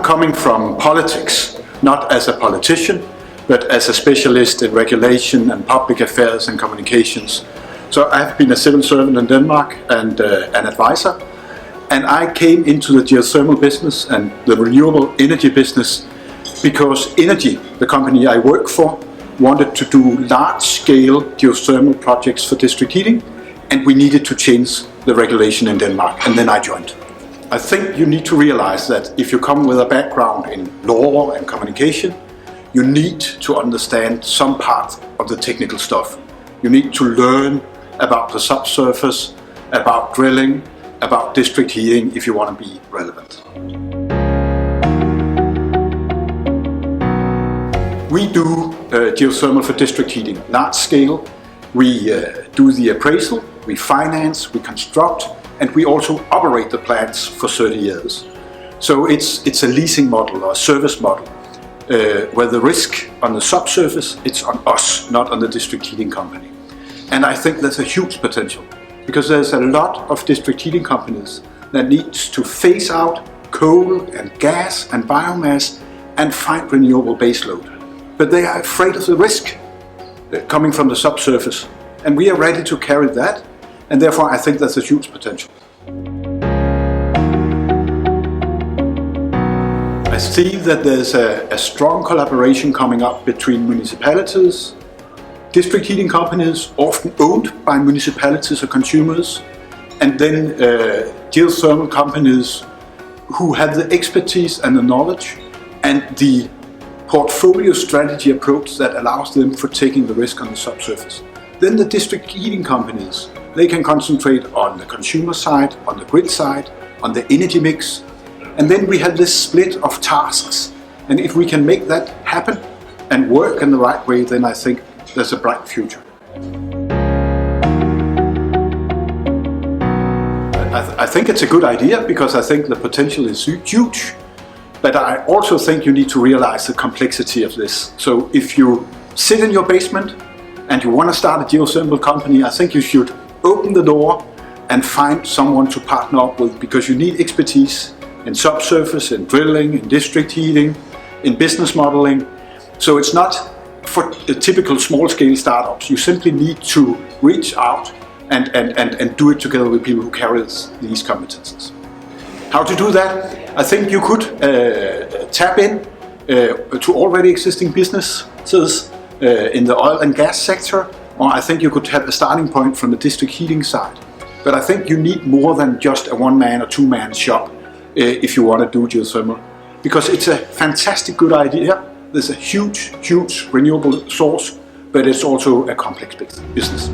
coming from politics, not as a politician, but as a specialist in regulation and public affairs and communications. So I've been a civil servant in Denmark and an advisor. And I came into the geothermal business and the renewable energy business because INNARGI, the company I work for, wanted to do large-scale geothermal projects for district heating, and we needed to change the regulation in Denmark, and then I joined. I think you need to realize that if you come with a background in law and communication, you need to understand some part of the technical stuff. You need to learn about the subsurface, about drilling, about district heating if you want to be relevant. We do geothermal for district heating, large scale. We do the appraisal, we finance, we construct, and we also operate the plants for 30 years. So it's a leasing model or a service model where the risk on the subsurface, it's on us, not on the district heating company. And I think there's a huge potential because there's a lot of district heating companies that needs to phase out coal and gas and biomass and find renewable baseload. But they are afraid of the risk coming from the subsurface, and we are ready to carry that, and therefore I think there's a huge potential. I see that there's a strong collaboration coming up between municipalities, district heating companies, often owned by municipalities or consumers, and then geothermal companies who have the expertise and the knowledge and the portfolio strategy approach that allows them for taking the risk on the subsurface. Then the district heating companies, they can concentrate on the consumer side, on the grid side, on the energy mix, and then we have this split of tasks. And if we can make that happen and work in the right way, then I think there's a bright future. I think it's a good idea because I think the potential is huge. But I also think you need to realize the complexity of this. So if you sit in your basement and you want to start a geothermal company, I think you should open the door and find someone to partner up with, because you need expertise in subsurface, in drilling, in district heating, in business modeling. So it's not for typical small-scale startups. You simply need to reach out and do it together with people who carry these competences. How to do that? I think you could tap in to already existing businesses in the oil and gas sector, or I think you could have a starting point from the district heating side. But I think you need more than just a one-man or two-man shop if you want to do geothermal, because it's a fantastic good idea. There's a huge renewable source, but it's also a complex business.